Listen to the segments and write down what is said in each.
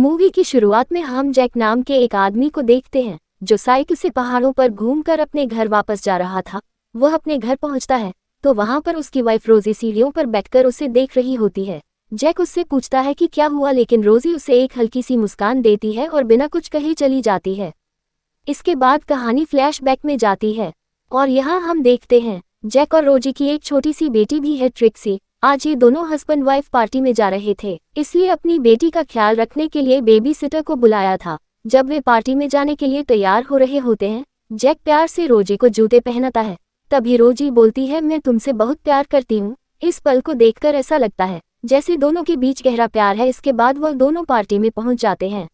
Movie की शुरुआत में हम जैक नाम के एक आदमी को देखते हैं जो साइकिल से पहाड़ों पर घूमकर अपने घर वापस जा रहा था। वह अपने घर पहुंचता है तो वहां पर उसकी वाइफ रोजी सीढ़ियों पर बैठकर उसे देख रही होती है। जैक उससे पूछता है कि क्या हुआ, लेकिन रोजी उसे एक हल्की सी मुस्कान देती है और बिना कुछ कहे चली जाती है। इसके बाद कहानी फ्लैशबैक में जाती है और यहाँ हम देखते हैं जैक और रोजी की एक छोटी सी बेटी भी है, ट्रिक्सी। आज ये दोनों हस्बैंड वाइफ पार्टी में जा रहे थे, इसलिए अपनी बेटी का ख्याल रखने के लिए बेबी सिटर को बुलाया था। जब वे पार्टी में जाने के लिए तैयार हो रहे होते हैं, जैक प्यार से रोजी को जूते पहनाता है। तभी रोजी बोलती है, मैं तुमसे बहुत प्यार करती हूँ। इस पल को देखकर ऐसा लगता है जैसे दोनों के बीच गहरा प्यार है। इसके बाद वह दोनों पार्टी में पहुंच जाते हैं।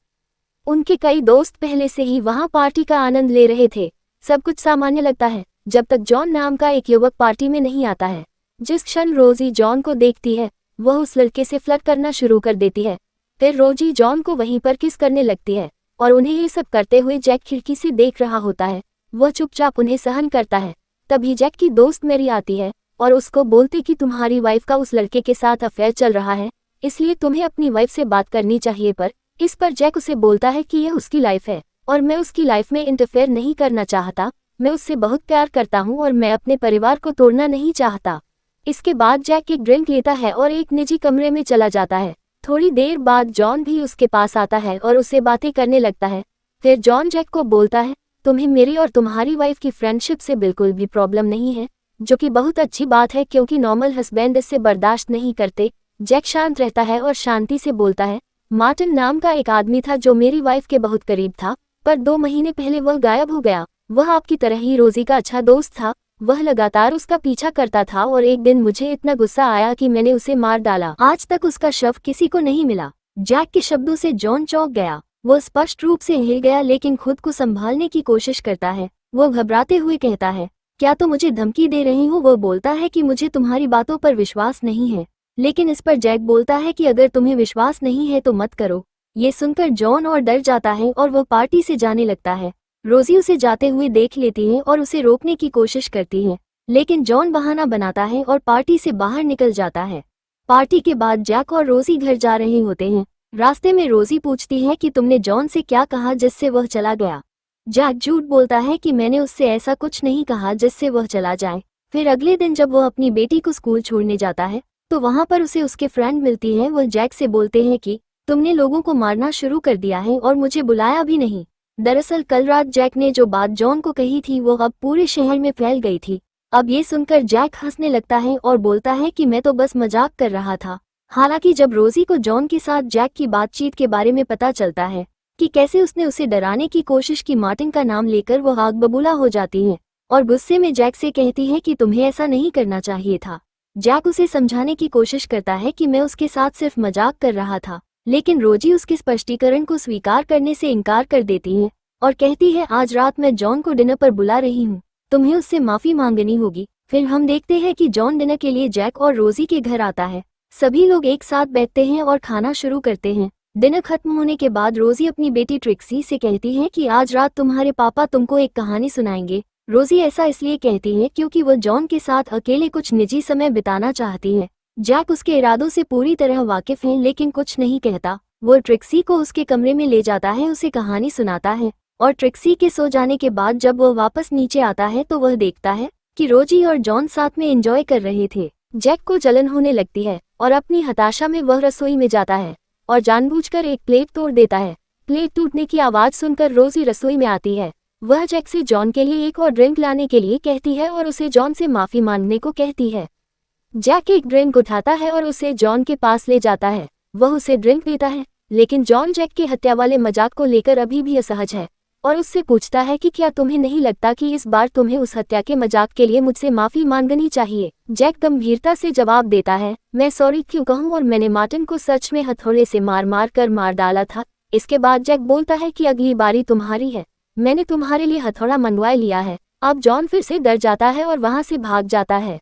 उनके कई दोस्त पहले से ही वहां पार्टी का आनंद ले रहे थे। सब कुछ सामान्य लगता है जब तक जॉन नाम का एक युवक पार्टी में नहीं आता है। जिस क्षण रोजी जॉन को देखती है, वह उस लड़के से फ्लर्ट करना शुरू कर देती है। फिर रोजी जॉन को वहीं पर किस करने लगती है और उन्हें ये सब करते हुए जैक खिड़की से देख रहा होता है। वह चुपचाप उन्हें सहन करता है। तभी जैक की दोस्त मैरी आती है और उसको बोलती कि तुम्हारी वाइफ का उस लड़के के साथ अफेयर चल रहा है, इसलिए तुम्हें अपनी वाइफ से बात करनी चाहिए। पर इस पर जैक उसे बोलता है कि यह उसकी लाइफ है और मैं उसकी लाइफ में इंटरफेयर नहीं करना चाहता। मैं उससे बहुत प्यार करता हूँ और मैं अपने परिवार को तोड़ना नहीं चाहता। इसके बाद जैक एक ड्रिंक लेता है और एक निजी कमरे में चला जाता है। थोड़ी देर बाद जॉन भी उसके पास आता है और उससे बातें करने लगता है। फिर जॉन जैक को बोलता है, तुम्हें मेरी और तुम्हारी वाइफ की फ्रेंडशिप से बिल्कुल भी प्रॉब्लम नहीं है, जो कि बहुत अच्छी बात है क्योंकि नॉर्मल हस्बैंड इससे बर्दाश्त नहीं करते। जैक शांत रहता है और शांति से बोलता है, मार्टिन नाम का एक आदमी था जो मेरी वाइफ के बहुत करीब था, पर 2 महीने पहले वह गायब हो गया। वह आपकी तरह ही रोजी का अच्छा दोस्त था। वह लगातार उसका पीछा करता था और एक दिन मुझे इतना गुस्सा आया कि मैंने उसे मार डाला। आज तक उसका शव किसी को नहीं मिला। जैक के शब्दों से जॉन चौंक गया। वो स्पष्ट रूप से हिल गया, लेकिन खुद को संभालने की कोशिश करता है। वो घबराते हुए कहता है, क्या तुम मुझे धमकी दे रही हो? वो बोलता है कि मुझे तुम्हारी बातों पर विश्वास नहीं है। लेकिन इस पर जैक बोलता है कि अगर तुम्हें विश्वास नहीं है तो मत करो। ये सुनकर जॉन और डर जाता है और वह पार्टी से जाने लगता है। रोजी उसे जाते हुए देख लेती है और उसे रोकने की कोशिश करती है, लेकिन जॉन बहाना बनाता है और पार्टी से बाहर निकल जाता है। पार्टी के बाद जैक और रोजी घर जा रहे होते हैं। रास्ते में रोजी पूछती है कि तुमने जॉन से क्या कहा जिससे वह चला गया। जैक झूठ बोलता है कि मैंने उससे ऐसा कुछ नहीं कहा जिससे वह चला जाए। फिर अगले दिन जब वह अपनी बेटी को स्कूल छोड़ने जाता है तो वहां पर उसे उसके फ्रेंड मिलती है। वह जैक से बोलते हैं कि तुमने लोगों को मारना शुरू कर दिया है और मुझे बुलाया भी नहीं। दरअसल कल रात जैक ने जो बात जॉन को कही थी वो अब पूरे शहर में फैल गई थी। अब ये सुनकर जैक हंसने लगता है और बोलता है कि मैं तो बस मजाक कर रहा था। हालांकि जब रोजी को जॉन के साथ जैक की बातचीत के बारे में पता चलता है कि कैसे उसने उसे डराने की कोशिश की, मार्टिन का नाम लेकर वह आग बबूला हो जाती है और गुस्से में जैक से कहती है कि तुम्हें ऐसा नहीं करना चाहिए था। जैक उसे समझाने की कोशिश करता है कि मैं उसके साथ सिर्फ मजाक कर रहा था, लेकिन रोजी उसके स्पष्टीकरण को स्वीकार करने से इनकार कर देती है और कहती है, आज रात मैं जॉन को डिनर पर बुला रही हूँ, तुम्हें उससे माफी मांगनी होगी। फिर हम देखते हैं कि जॉन डिनर के लिए जैक और रोजी के घर आता है। सभी लोग एक साथ बैठते हैं और खाना शुरू करते हैं। डिनर खत्म होने के बाद रोजी अपनी बेटी ट्रिक्सी से कहती है कि आज रात तुम्हारे पापा तुमको एक कहानी सुनाएंगे। रोजी ऐसा इसलिए कहती है क्योंकि वह जॉन के साथ अकेले कुछ निजी समय बिताना चाहती है। जैक उसके इरादों से पूरी तरह वाकिफ है, लेकिन कुछ नहीं कहता। वो ट्रिक्सी को उसके कमरे में ले जाता है, उसे कहानी सुनाता है और ट्रिक्सी के सो जाने के बाद जब वह वापस नीचे आता है तो वह देखता है कि रोजी और जॉन साथ में एंजॉय कर रहे थे। जैक को जलन होने लगती है और अपनी हताशा में वह रसोई में जाता है और जानबूझकर एक प्लेट तोड़ देता है। प्लेट टूटने की आवाज सुनकर रोजी रसोई में आती है। वह जैक से जॉन के लिए एक और ड्रिंक लाने के लिए कहती है और उसे जॉन से माफी मांगने को कहती है। जैक एक ड्रिंक उठाता है और उसे जॉन के पास ले जाता है। वह उसे ड्रिंक देता है, लेकिन जॉन जैक के हत्या वाले मजाक को लेकर अभी भी असहज है और उससे पूछता है कि क्या तुम्हें नहीं लगता कि इस बार तुम्हें उस हत्या के मजाक के लिए मुझसे माफी मांगनी चाहिए। जैक गंभीरता से जवाब देता है, मैं सॉरी क्यों कहूँ, और मैंने मार्टिन को सच में हथौड़े से मार डाला था। इसके बाद जैक बोलता है कि अगली बारी तुम्हारी है, मैंने तुम्हारे लिए हथौड़ा मंगवा लिया है। अब जॉन फिर से डर जाता है और वहां से भाग जाता है।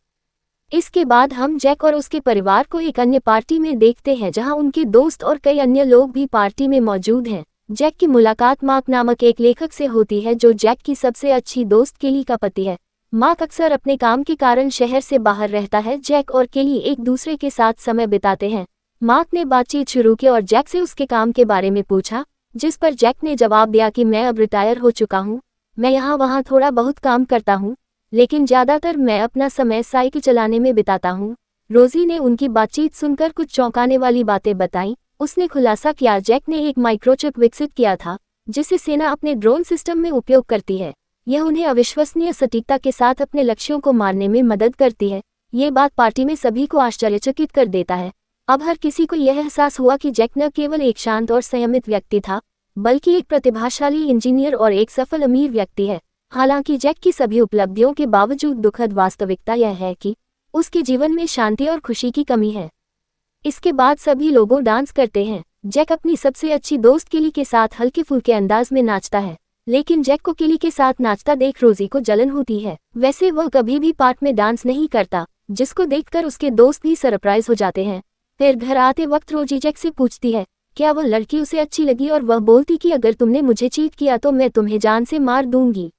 इसके बाद हम जैक और उसके परिवार को एक अन्य पार्टी में देखते हैं जहां उनके दोस्त और कई अन्य लोग भी पार्टी में मौजूद हैं। जैक की मुलाकात मार्क नामक एक लेखक से होती है जो जैक की सबसे अच्छी दोस्त केली का पति है। मार्क अक्सर अपने काम के कारण शहर से बाहर रहता है। जैक और केली एक दूसरे के साथ समय बिताते हैं। मार्क ने बातचीत शुरू की और जैक से उसके काम के बारे में पूछा, जिस पर जैक ने जवाब दिया कि मैं अब रिटायर हो चुका हूँ, मैं यहाँ वहाँ थोड़ा बहुत काम करता हूँ, लेकिन ज़्यादातर मैं अपना समय साइकिल चलाने में बिताता हूँ। रोजी ने उनकी बातचीत सुनकर कुछ चौंकाने वाली बातें बताईं। उसने खुलासा किया जैक ने एक माइक्रोचिप विकसित किया था, जिसे सेना अपने ड्रोन सिस्टम में उपयोग करती है। यह उन्हें अविश्वसनीय सटीकता के साथ अपने लक्ष्यों को मारने में मदद करती है। ये बात पार्टी में सभी को आश्चर्यचकित कर देता है। अब हर किसी को यह एहसास हुआ कि जैक न केवल एक शांत और संयमित व्यक्ति था, बल्कि एक प्रतिभाशाली इंजीनियर और एक सफल अमीर व्यक्ति है। हालांकि जैक की सभी उपलब्धियों के बावजूद दुखद वास्तविकता यह है कि उसके जीवन में शांति और खुशी की कमी है। इसके बाद सभी लोगों डांस करते हैं। जैक अपनी सबसे अच्छी दोस्त किली के साथ हल्के फुल्के अंदाज में नाचता है, लेकिन जैक को किली के साथ नाचता देख रोजी को जलन होती है। वैसे वह कभी भी पार्क में डांस नहीं करता, जिसको देखकर उसके दोस्त भी सरप्राइज हो जाते हैं। फिर घर आते वक्त रोजी जैक से पूछती है क्या वह लड़की उसे अच्छी लगी, और वह बोलती कि अगर तुमने मुझे चीट किया तो मैं तुम्हें जान से मार दूंगी।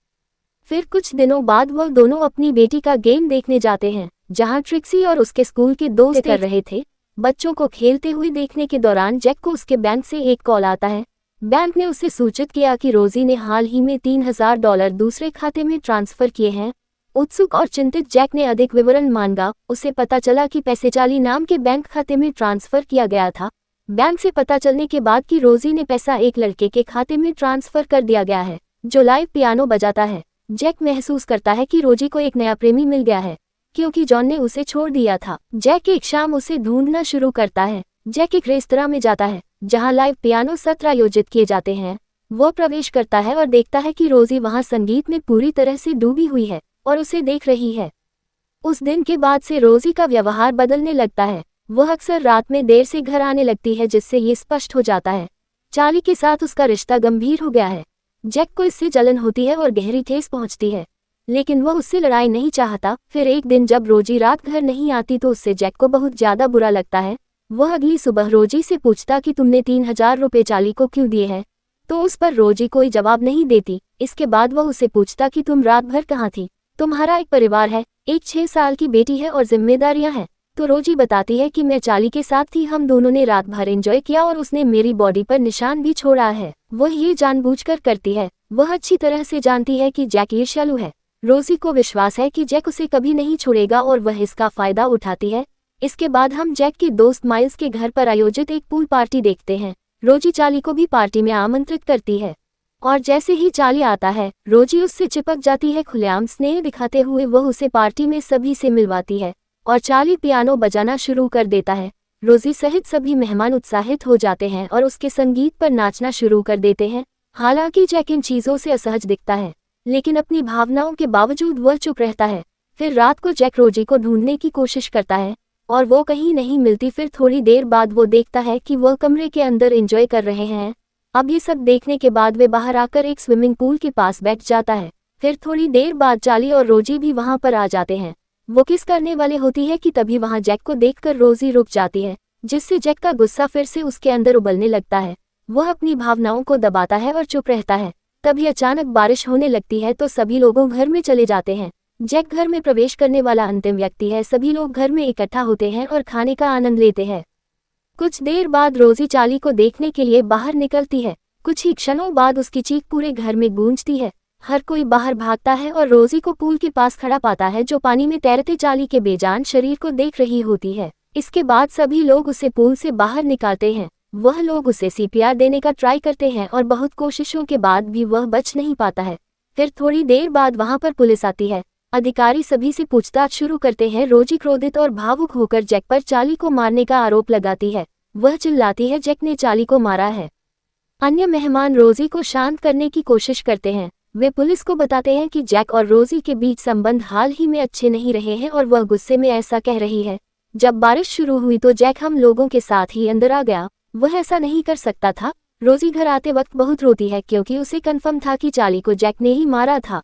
फिर कुछ दिनों बाद वह दोनों अपनी बेटी का गेम देखने जाते हैं, जहां ट्रिक्सी और उसके स्कूल के दोस्त कर रहे थे। बच्चों को खेलते हुए देखने के दौरान जैक को उसके बैंक से एक कॉल आता है। बैंक ने उसे सूचित किया कि रोजी ने हाल ही में $3000 दूसरे खाते में ट्रांसफर किए हैं। उत्सुक और चिंतित जैक ने अधिक विवरण मांगा। उसे पता चला कि पैसे चाली नाम के बैंक खाते में ट्रांसफर किया गया था। बैंक से पता चलने के बाद कि रोजी ने पैसा एक लड़के के खाते में ट्रांसफर कर दिया गया है, जो लाइव पियानो बजाता है। जैक महसूस करता है कि रोजी को एक नया प्रेमी मिल गया है, क्योंकि जॉन ने उसे छोड़ दिया था। जैक एक शाम उसे ढूंढना शुरू करता है। जैक एक रेस्तरां में जाता है, जहां लाइव पियानो सत्र आयोजित किए जाते हैं। वो प्रवेश करता है और देखता है कि रोजी वहां संगीत में पूरी तरह से डूबी हुई है और उसे देख रही है। उस दिन के बाद से रोजी का व्यवहार बदलने लगता है। वह अक्सर रात में देर से घर आने लगती है, जिससे ये स्पष्ट हो जाता है चार्ली के साथ उसका रिश्ता गंभीर हो गया है। जैक को इससे जलन होती है और गहरी ठेस पहुंचती है, लेकिन वह उससे लड़ाई नहीं चाहता। फिर एक दिन जब रोजी रात घर नहीं आती तो उससे जैक को बहुत ज्यादा बुरा लगता है। वह अगली सुबह रोजी से पूछता कि तुमने 3000 रुपये चार्ली को क्यों दिए हैं, तो उस पर रोजी कोई जवाब नहीं देती। इसके बाद वह उसे पूछता कि तुम रात भर कहाँ थी, तुम्हारा एक परिवार है, एक 6 साल की बेटी है और जिम्मेदारियां हैं। तो रोजी बताती है कि मैं चार्ली के साथ थी, हम दोनों ने रात भर एंजॉय किया और उसने मेरी बॉडी पर निशान भी छोड़ा है। वह ये जानबूझकर करती है। वह अच्छी तरह से जानती है कि जैक ईर्ष्यालु है। रोजी को विश्वास है कि जैक उसे कभी नहीं छोड़ेगा और वह इसका फायदा उठाती है। इसके बाद हम जैक के दोस्त माइल्स के घर पर आयोजित एक पूल पार्टी देखते हैं। रोजी चार्ली को भी पार्टी में आमंत्रित करती है, और जैसे ही चार्ली आता है रोजी उससे चिपक जाती है। खुलेआम स्नेह दिखाते हुए वह उसे पार्टी में सभी से मिलवाती है और चार्ली पियानो बजाना शुरू कर देता है। रोजी सहित सभी मेहमान उत्साहित हो जाते हैं और उसके संगीत पर नाचना शुरू कर देते हैं। हालांकि जैक इन चीज़ों से असहज दिखता है, लेकिन अपनी भावनाओं के बावजूद वह चुप रहता है। फिर रात को जैक रोजी को ढूंढने की कोशिश करता है और वो कहीं नहीं मिलती। फिर थोड़ी देर बाद वो देखता है कि वह कमरे के अंदर एंजॉय कर रहे हैं। अब ये सब देखने के बाद वे बाहर आकर एक स्विमिंग पूल के पास बैठ जाता है। फिर थोड़ी देर बाद चार्ली और रोजी भी वहां पर आ जाते हैं। वो किस करने वाले होती है कि तभी वहां जैक को देखकर रोजी रुक जाती है, जिससे जैक का गुस्सा फिर से उसके अंदर उबलने लगता है। वह अपनी भावनाओं को दबाता है और चुप रहता है। तभी अचानक बारिश होने लगती है तो सभी लोगों घर में चले जाते हैं। जैक घर में प्रवेश करने वाला अंतिम व्यक्ति है। सभी लोग घर में इकट्ठा होते हैं और खाने का आनंद लेते हैं। कुछ देर बाद रोजी चार्ली को देखने के लिए बाहर निकलती है। कुछ ही क्षणों बाद उसकी चीख पूरे घर में गूंजती है। हर कोई बाहर भागता है और रोजी को पूल के पास खड़ा पाता है, जो पानी में तैरते चार्ली के बेजान शरीर को देख रही होती है। इसके बाद सभी लोग उसे पूल से बाहर निकालते हैं। वह लोग उसे सीपीआर देने का ट्राई करते हैं और बहुत कोशिशों के बाद भी वह बच नहीं पाता है। फिर थोड़ी देर बाद वहां पर पुलिस आती है। अधिकारी सभी से पूछताछ शुरू करते हैं। रोजी क्रोधित और भावुक होकर जैक पर चार्ली को मारने का आरोप लगाती है। वह चिल्लाती है जैक ने चार्ली को मारा है। अन्य मेहमान रोजी को शांत करने की कोशिश करते हैं। वे पुलिस को बताते हैं कि जैक और रोजी के बीच संबंध हाल ही में अच्छे नहीं रहे हैं और वह गुस्से में ऐसा कह रही है। जब बारिश शुरू हुई तो जैक हम लोगों के साथ ही अंदर आ गया। वह ऐसा नहीं कर सकता था। रोजी घर आते वक्त बहुत रोती है, क्योंकि उसे कन्फर्म था कि चार्ली को जैक ने ही मारा था।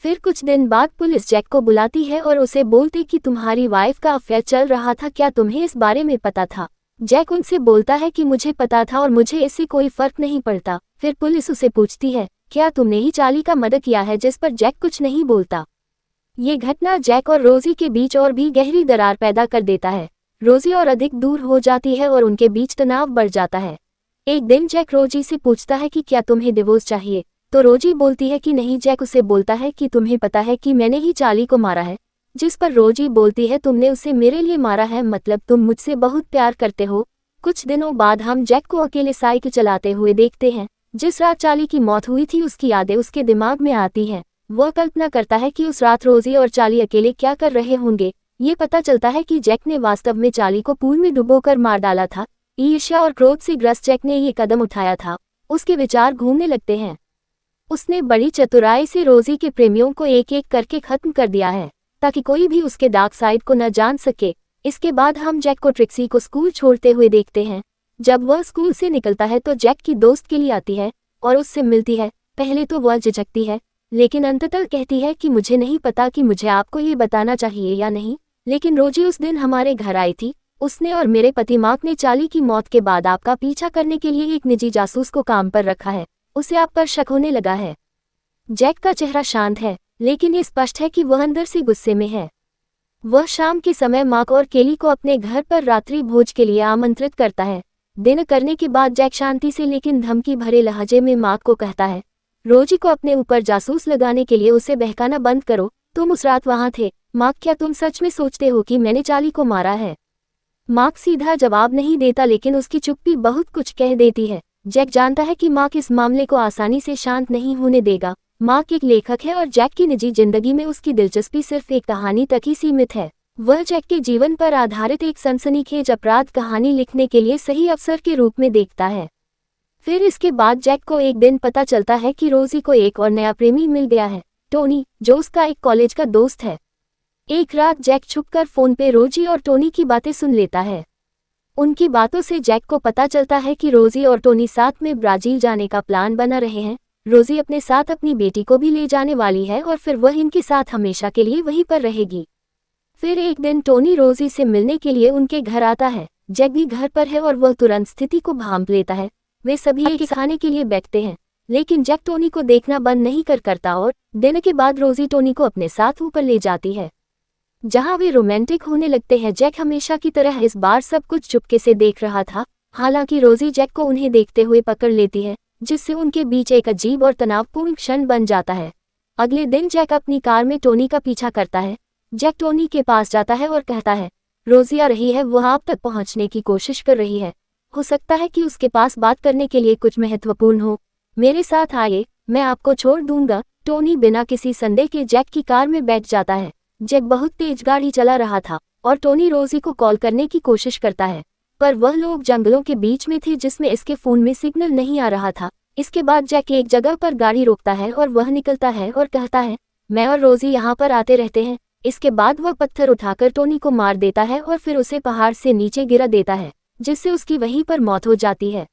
फिर कुछ दिन बाद पुलिस जैक को बुलाती है और उसे बोलती कि तुम्हारी वाइफ का अफेयर चल रहा था, क्या तुम्हें इस बारे में पता था? जैक उनसे बोलता है कि मुझे पता था और मुझे इससे कोई फर्क नहीं पड़ता। फिर पुलिस उसे पूछती है क्या तुमने ही चार्ली का मर्डर किया है, जिस पर जैक कुछ नहीं बोलता। ये घटना जैक और रोजी के बीच और भी गहरी दरार पैदा कर देता है। रोजी और अधिक दूर हो जाती है और उनके बीच तनाव बढ़ जाता है। एक दिन जैक रोजी से पूछता है कि क्या तुम्हें डिवोर्स चाहिए, तो रोजी बोलती है कि नहीं। जैक उसे बोलता है कि तुम्हें पता है कि मैंने ही चार्ली को मारा है, जिस पर रोजी बोलती है तुमने उसे मेरे लिए मारा है, मतलब तुम मुझसे बहुत प्यार करते हो। कुछ दिनों बाद हम जैक को अकेले साइकिल चलाते हुए देखते हैं। जिस रात चार्ली की मौत हुई थी उसकी यादें उसके दिमाग में आती हैं। वह कल्पना करता है कि उस रात रोजी और चार्ली अकेले क्या कर रहे होंगे। ये पता चलता है कि जैक ने वास्तव में चार्ली को पूल में डुबोकर मार डाला था। ईर्ष्या और क्रोध से ग्रस्त जैक ने ये कदम उठाया था। उसके विचार घूमने लगते हैं। उसने बड़ी चतुराई से रोजी के प्रेमियों को एक एक करके खत्म कर दिया है, ताकि कोई भी उसके डार्क साइड को न जान सके। इसके बाद हम जैक को ट्रिक्सी को स्कूल छोड़ते हुए देखते हैं। जब वह स्कूल से निकलता है तो जैक की दोस्त के लिए आती है और उससे मिलती है। पहले तो वह झिझकती है, लेकिन अंततः कहती है कि मुझे नहीं पता कि मुझे आपको ये बताना चाहिए या नहीं, लेकिन रोजी उस दिन हमारे घर आई थी। उसने और मेरे पति मार्क ने चार्ली की मौत के बाद आपका पीछा करने के लिए एक निजी जासूस को काम पर रखा है। उसे आप पर शक होने लगा है। जैक का चेहरा शांत है, लेकिन ये स्पष्ट है कि वह अंदर से गुस्से में है। वह शाम के समय मार्क और केली को अपने घर पर रात्रि भोज के लिए आमंत्रित करता है। दिन करने के बाद जैक शांति से लेकिन धमकी भरे लहजे में मार्क को कहता है, रोजी को अपने ऊपर जासूस लगाने के लिए उसे बहकाना बंद करो। तुम उस रात वहां थे। मार्क, क्या तुम सच में सोचते हो कि मैंने चार्ली को मारा है? मार्क सीधा जवाब नहीं देता, लेकिन उसकी चुप्पी बहुत कुछ कह देती है। जैक जानता है कि मार्क इस मामले को आसानी से शांत नहीं होने देगा। मार्क एक लेखक है और जैक की निजी जिंदगी में उसकी दिलचस्पी सिर्फ एक कहानी तक ही सीमित है। वह जैक के जीवन पर आधारित एक सनसनीखेज अपराध कहानी लिखने के लिए सही अवसर के रूप में देखता है। फिर इसके बाद जैक को एक दिन पता चलता है कि रोजी को एक और नया प्रेमी मिल गया है, टोनी, जो उसका एक कॉलेज का दोस्त है। एक रात जैक छुपकर फोन पे रोजी और टोनी की बातें सुन लेता है। उनकी बातों से जैक को पता चलता है कि रोजी और टोनी साथ में ब्राजील जाने का प्लान बना रहे हैं। रोजी अपने साथ अपनी बेटी को भी ले जाने वाली है और फिर वह इनके साथ हमेशा के लिए वहीं पर रहेगी। फिर एक दिन टोनी रोजी से मिलने के लिए उनके घर आता है। जैक भी घर पर है और वह तुरंत स्थिति को भांप लेता है। वे सभी एक खाने के लिए बैठते हैं, लेकिन जैक टोनी को देखना बंद नहीं करता और दिन के बाद रोजी टोनी को अपने साथ ऊपर ले जाती है, जहां वे रोमांटिक होने लगते हैं। जैक हमेशा की तरह इस बार सब कुछ चुपके से देख रहा था। हालांकि रोजी जैक को उन्हें देखते हुए पकड़ लेती है, जिससे उनके बीच एक अजीब और तनावपूर्ण क्षण बन जाता है। अगले दिन जैक अपनी कार में टोनी का पीछा करता है। जैक टोनी के पास जाता है और कहता है, रोजी आ रही है, वह आप तक पहुंचने की कोशिश कर रही है। हो सकता है कि उसके पास बात करने के लिए कुछ महत्वपूर्ण हो। मेरे साथ आइए, मैं आपको छोड़ दूंगा। टोनी बिना किसी संदेह के जैक की कार में बैठ जाता है। जैक बहुत तेज गाड़ी चला रहा था और टोनी रोजी को कॉल करने की कोशिश करता है, पर वह लोग जंगलों के बीच में थे जिसमें इसके फोन में सिग्नल नहीं आ रहा था। इसके बाद जैक एक जगह पर गाड़ी रोकता है और वह निकलता है और कहता है, मैं और रोजी यहाँ पर आते रहते हैं। इसके बाद वह पत्थर उठाकर टोनी को मार देता है और फिर उसे पहाड़ से नीचे गिरा देता है, जिससे उसकी वहीं पर मौत हो जाती है।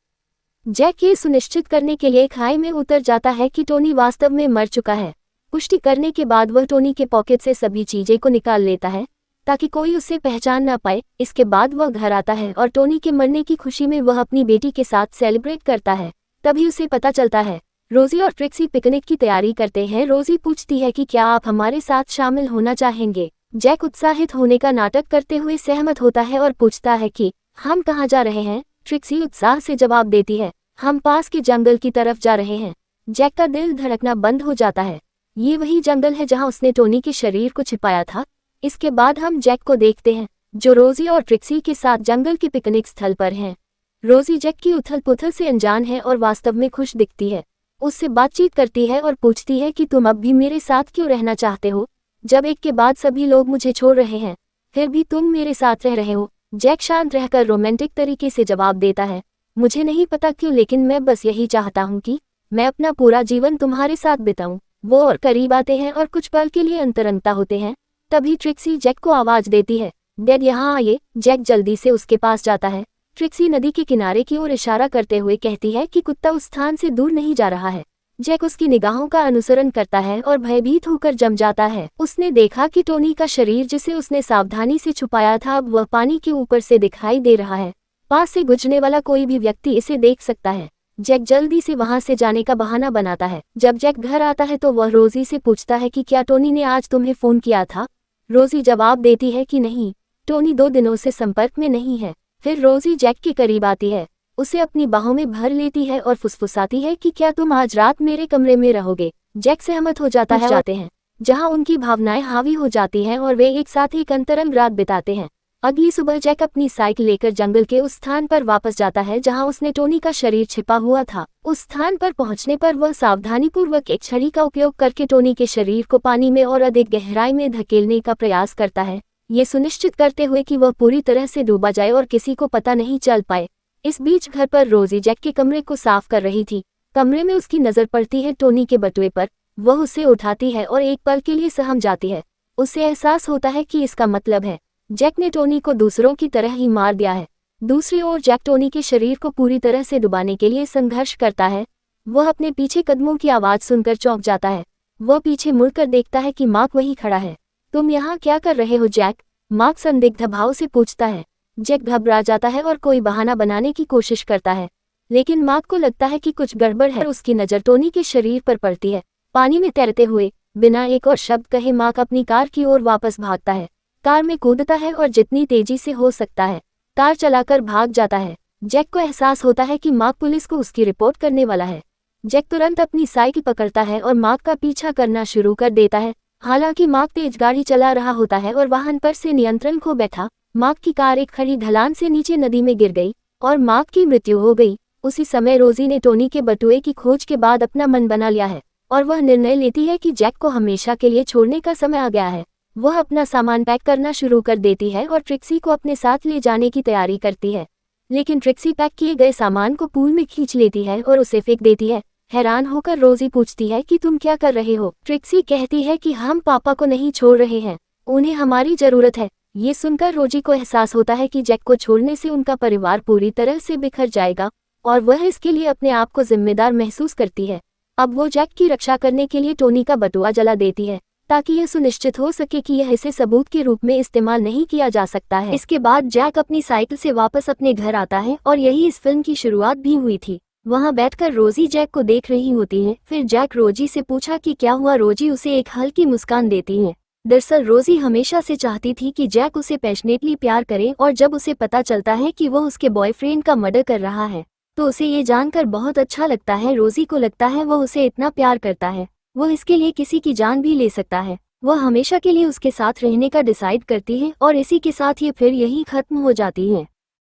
जैक ये सुनिश्चित करने के लिए खाई में उतर जाता है कि टोनी वास्तव में मर चुका है। पुष्टि करने के बाद वह टोनी के पॉकेट से सभी चीजें को निकाल लेता है ताकि कोई उसे पहचान ना पाए। इसके बाद वह घर आता है और टोनी के मरने की खुशी में वह अपनी बेटी के साथ सेलिब्रेट करता है। तभी उसे पता चलता है रोजी और ट्रिक्सी पिकनिक की तैयारी करते हैं। रोजी पूछती है कि क्या आप हमारे साथ शामिल होना चाहेंगे। जैक उत्साहित होने का नाटक करते हुए सहमत होता है और पूछता है कि हम कहाँ जा रहे हैं। ट्रिक्सी उत्साह से जवाब देती है, हम पास के जंगल की तरफ जा रहे हैं। जैक का दिल धड़कना बंद हो जाता है। ये वही जंगल है जहाँ उसने टोनी के शरीर को छिपाया था। इसके बाद हम जैक को देखते हैं, जो रोजी और ट्रिक्सी के साथ जंगल के पिकनिक स्थल पर हैं। रोजी जैक की उथल पुथल से अनजान है और वास्तव में खुश दिखती है। उससे बातचीत करती है और पूछती है कि तुम अब भी मेरे साथ क्यों रहना चाहते हो, जब एक के बाद सभी लोग मुझे छोड़ रहे हैं, फिर भी तुम मेरे साथ रह रहे हो। जैक शांत रहकर रोमांटिक तरीके से जवाब देता है, मुझे नहीं पता क्यों, लेकिन मैं बस यही चाहता हूँ कि मैं अपना पूरा जीवन तुम्हारे साथ बिताऊं। वो और करीब आते हैं और कुछ पल के लिए अंतरंगता होते हैं। तभी ट्रिक्सी जैक को आवाज देती है, डैड यहाँ आइए। जैक जल्दी से उसके पास जाता है। ट्रिक्सी नदी के किनारे की ओर इशारा करते हुए कहती है कि कुत्ता उस स्थान से दूर नहीं जा रहा है। जैक उसकी निगाहों का अनुसरण करता है और भयभीत होकर जम जाता है। उसने देखा कि टोनी का शरीर, जिसे उसने सावधानी से छुपाया था, अब वह पानी के ऊपर से दिखाई दे रहा है। पास से गुजरने वाला कोई भी व्यक्ति इसे देख सकता है। जैक जल्दी से वहां से जाने का बहाना बनाता है। जब जैक घर आता है तो वह रोजी से पूछता है कि क्या टोनी ने आज तुम्हें फोन किया था। रोजी जवाब देती है कि नहीं, टोनी 2 दिनों से संपर्क में नहीं है। फिर रोजी जैक के करीब आती है, उसे अपनी बाहों में भर लेती है और फुसफुसाती है कि क्या तुम आज रात मेरे कमरे में रहोगे। जैक सहमत हो जाता है। जाते हैं जहां उनकी भावनाएं हावी हो जाती हैं और वे एक साथ एक अंतरंग रात बिताते हैं। अगली सुबह जैक अपनी साइकिल लेकर जंगल के उस स्थान पर वापस जाता है जहां उसने टोनी का शरीर छिपा हुआ था। उस स्थान पर पहुंचने पर वह सावधानीपूर्वक एक छड़ी का उपयोग करके टोनी के शरीर को पानी में और अधिक गहराई में धकेलने का प्रयास करता है, ये सुनिश्चित करते हुए कि वह पूरी तरह से डूबा जाए और किसी को पता नहीं चल पाए। इस बीच घर पर रोजी जैक के कमरे को साफ कर रही थी। कमरे में उसकी नजर पड़ती है टोनी के बटुए पर। वह उसे उठाती है और एक पल के लिए सहम जाती है। उसे एहसास होता है कि इसका मतलब है जैक ने टोनी को दूसरों की तरह ही मार दिया है। दूसरी ओर जैक टोनी के शरीर को पूरी तरह से डुबाने के लिए संघर्ष करता है। वह अपने पीछे कदमों की आवाज सुनकर चौंक जाता है। वह पीछे मुड़कर देखता है कि मार्क वहीं खड़ा है। तुम यहाँ क्या कर रहे हो जैक? मार्क संदिग्ध भाव से पूछता है। जैक घबरा जाता है और कोई बहाना बनाने की कोशिश करता है, लेकिन मार्क को लगता है कि कुछ गड़बड़ है। उसकी नज़र टोनी के शरीर पर पड़ती है। पानी में तैरते हुए बिना एक और शब्द कहे मार्क अपनी कार की ओर वापस भागता है। कार में कूदता है और जितनी तेजी से हो सकता है कार चलाकर भाग जाता है। जैक को एहसास होता है कि मार्क पुलिस को उसकी रिपोर्ट करने वाला है। जैक तुरंत अपनी साइकिल पकड़ता है और मार्क का पीछा करना शुरू कर देता है। हालांकि मार्क तेज गाड़ी चला रहा होता है और वाहन पर से नियंत्रण खो बैठा। मार्क की कार एक खड़ी ढलान से नीचे नदी में गिर गई और मार्क की मृत्यु हो गई। उसी समय रोजी ने टोनी के बटुए की खोज के बाद अपना मन बना लिया है और वह निर्णय लेती है कि जैक को हमेशा के लिए छोड़ने का समय आ गया है। वह अपना सामान पैक करना शुरू कर देती है और ट्रिक्सी को अपने साथ ले जाने की तैयारी करती है, लेकिन ट्रिक्सी पैक किए गए सामान को पूल में खींच लेती है और उसे फेंक देती है। हैरान होकर रोजी पूछती है कि तुम क्या कर रहे हो? ट्रिक्सी कहती है कि हम पापा को नहीं छोड़ रहे हैं, उन्हें हमारी जरूरत है। ये सुनकर रोजी को एहसास होता है कि जैक को छोड़ने से उनका परिवार पूरी तरह से बिखर जाएगा और वह इसके लिए अपने आप को जिम्मेदार महसूस करती है। अब वो जैक की रक्षा करने के लिए टोनी का बटुआ जला देती है ताकि यह सुनिश्चित हो सके कि यह इसे सबूत के रूप में इस्तेमाल नहीं किया जा सकता है। इसके बाद जैक अपनी साइकिल से वापस अपने घर आता है और यही इस फिल्म की शुरुआत भी हुई थी। वहां बैठकर रोजी जैक को देख रही होती है। फिर जैक रोजी से पूछा कि क्या हुआ। रोजी उसे एक हल्की मुस्कान देती है। दरअसल रोजी हमेशा से चाहती थी कि जैक उसे पैशनेटली प्यार करे और जब उसे पता चलता है कि वह उसके बॉयफ्रेंड का मर्डर कर रहा है तो उसे ये जानकर बहुत अच्छा लगता है। रोजी को लगता है वह उसे इतना प्यार करता है, वह इसके लिए किसी की जान भी ले सकता है। वह हमेशा के लिए उसके साथ रहने का डिसाइड करती है और इसी के साथ ये फिर यही खत्म हो जाती है।